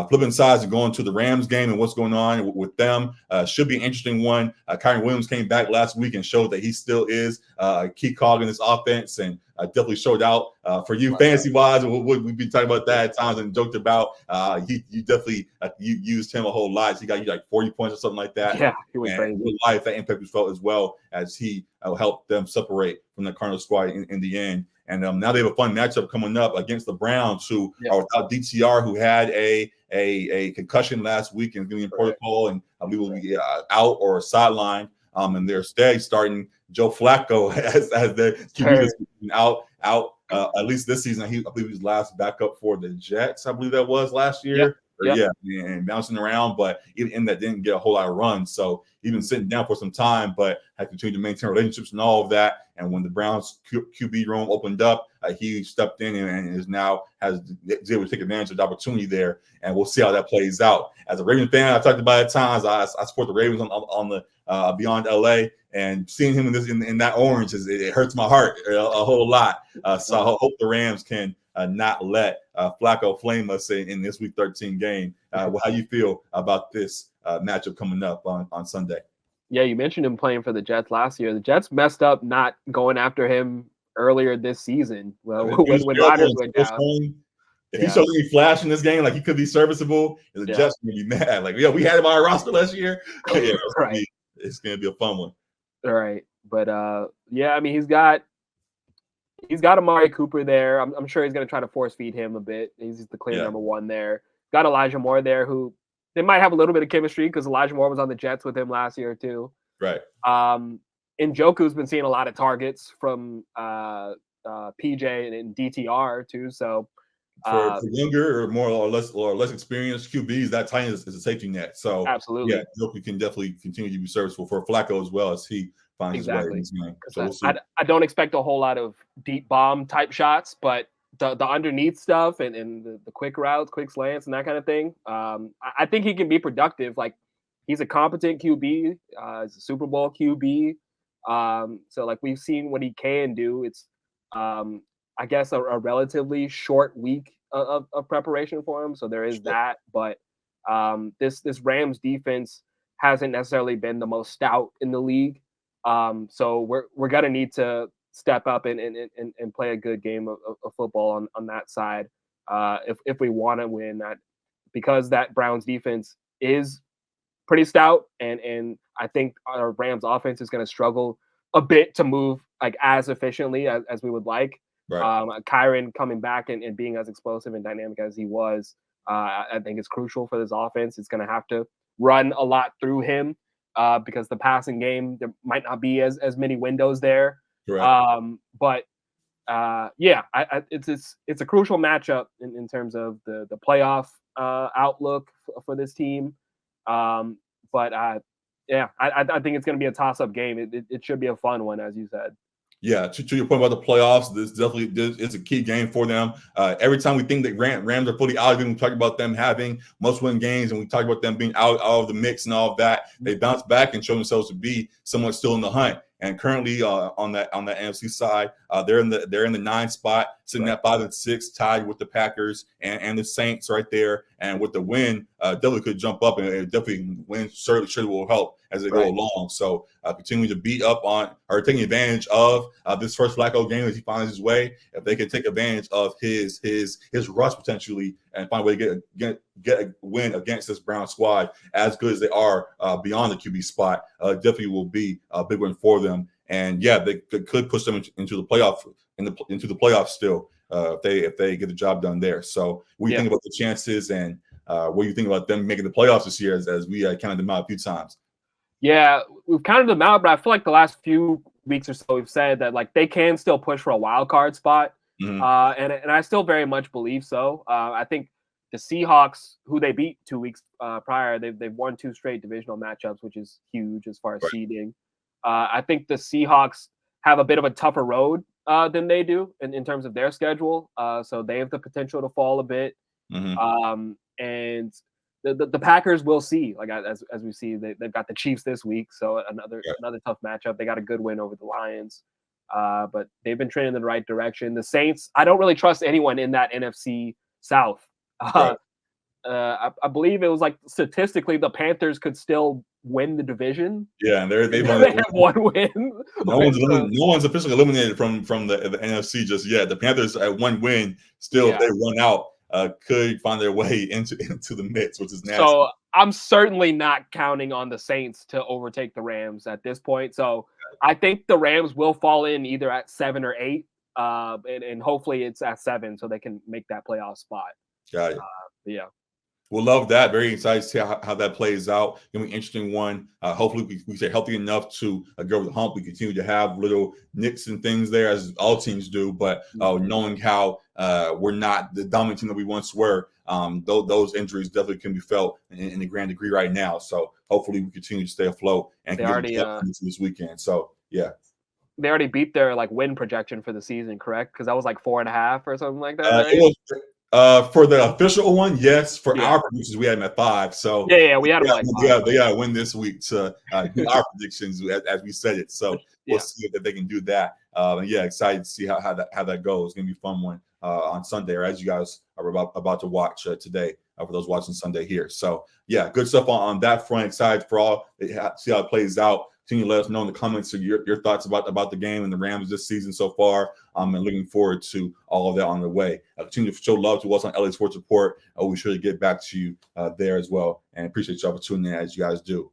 flipping sides and going to the Rams game and what's going on with them. Should be an interesting one. Kyren Williams came back last week and showed that he still is a key cog in this offense, and definitely showed out for you fantasy-wise. We've been talking about that at times and joked about. You definitely you used him a whole lot. So he got you like 40 points or something like that. Yeah, he was crazy. Real life, that impact was felt as well as he helped them separate from the Cardinals squad in the end. And now they have a fun matchup coming up against the Browns, who are without DTR, who had a concussion last week and is going to be in protocol, and I believe will be out or sidelined. And they're starting Joe Flacco as the QB that's been out at least this season. I believe he's last backup for the Jets. I believe that was last year. And bouncing around, but even in that didn't get a whole lot of runs. So he's been sitting down for some time, but had continued to maintain relationships and all of that. And when the Browns QB room opened up, he stepped in and is now able to take advantage of the opportunity there. And we'll see how that plays out. As a Ravens fan, I talked about it at times. I support the Ravens on the Beyond LA, and seeing him in that orange it hurts my heart a whole lot. So I hope the Rams can not let Flacco flame us in this Week 13 game. How you feel about this matchup coming up on Sunday? Yeah, you mentioned him playing for the Jets last year. The Jets messed up not going after him earlier this season. Well, when Rodgers went down. If he shows any flash in this game, like he could be serviceable, the Jets are going to be mad. Like, we had him on our roster last year. It's going to be a fun one. All right. But, I mean, he's got Amari Cooper there. I'm sure he's going to try to force feed him a bit. He's the clear number one there. Got Elijah Moore there, who they might have a little bit of chemistry because Elijah Moore was on the Jets with him last year too. Right. Njoku's been seeing a lot of targets from PJ and DTR too. So for younger or more or less experienced QBs, that tight end is a safety net. So absolutely, Njoku can definitely continue to be serviceable for Flacco as well as he finds his way in this game. So we'll see. I don't expect a whole lot of deep bomb type shots, but the underneath stuff and the quick routes, quick slants, and that kind of thing. I think he can be productive. Like, he's a competent QB. He's a Super Bowl QB. So like we've seen what he can do. It's I guess a relatively short week of preparation for him. So there is that. But this Rams defense hasn't necessarily been the most stout in the league. So we're gonna need to step up and play a good game of football on that side if we want to win that, because that Browns defense is pretty stout, and I think our Rams offense is going to struggle a bit to move like as efficiently as we would like. Right. Kyren coming back and being as explosive and dynamic as he was, I think is crucial for this offense. It's going to have to run a lot through him because the passing game, there might not be as many windows there. But it's a crucial matchup in terms of the playoff outlook for this team. But I think it's going to be a toss-up game. It should be a fun one, as you said. Yeah, to your point about the playoffs, this is a key game for them. Every time we think that Rams are fully out of it, we talk about them having must-win games, and we talk about them being out of the mix and all of that. They bounce back and show themselves to be somewhat still in the hunt. And currently on that NFC side, they're in the 9th spot, sitting at 5-6, tied with the Packers and the Saints right there. And with the win, definitely could jump up, and definitely win certainly will help as they go along. So continuing to beat up on or taking advantage of this first Flacco game as he finds his way. If they can take advantage of his rust potentially and find a way to get a win against this Brown squad as good as they are beyond the QB spot, definitely will be a big win for them. And they could push them into the playoffs still if they get the job done there. So what do you think about the chances, and what do you think about them making the playoffs this year as we counted them out a few times? Yeah, we've counted them out, but I feel like the last few weeks or so we've said that like they can still push for a wild card spot. And I still very much believe so. I think the Seahawks, who they beat 2 weeks prior, they've won 2 straight divisional matchups, which is huge as far as seeding. I think the Seahawks have a bit of a tougher road than they do in terms of their schedule. So they have the potential to fall a bit. And the Packers, will see. Like as we see, they've got the Chiefs this week, so another tough matchup. They got a good win over the Lions, but they've been trending in the right direction. The Saints, I don't really trust anyone in that NFC South. I believe it was like statistically the Panthers could still win the division. Yeah, and they have one win. No one's officially eliminated from the NFC just yet. The Panthers at one win still, if they run out, could find their way into the mix, which is nasty. So I'm certainly not counting on the Saints to overtake the Rams at this point. So I think the Rams will fall in either at 7 or 8, and hopefully it's at 7 so they can make that playoff spot. Got it. Yeah. We'll love that. Very excited to see how that plays out. It's going to be an interesting one. Hopefully we stay healthy enough to go over the hump. We continue to have little nicks and things there, as all teams do. But knowing how we're not the dominant team that we once were, those injuries definitely can be felt in a grand degree right now. So hopefully we continue to stay afloat and get this weekend. So, yeah. They already beat their win projection for the season, correct? Because that was 4.5 or something like that. Right? It was for the official one, yes. For our predictions, we had them at 5. So we had them at 5. They got to win this week to do our predictions as we said it. So we'll see if they can do that. Excited to see how that goes. It's gonna be a fun one on Sunday, or as you guys are about to watch today. For those watching Sunday here. So good stuff on that front. Excited for all. See how it plays out. Continue to let us know in the comments your thoughts about the game and the Rams this season so far. And looking forward to all of that on the way. Continue to show love to us on LA Sports Report. We'll be sure to get back to you there as well. And appreciate y'all for tuning in as you guys do.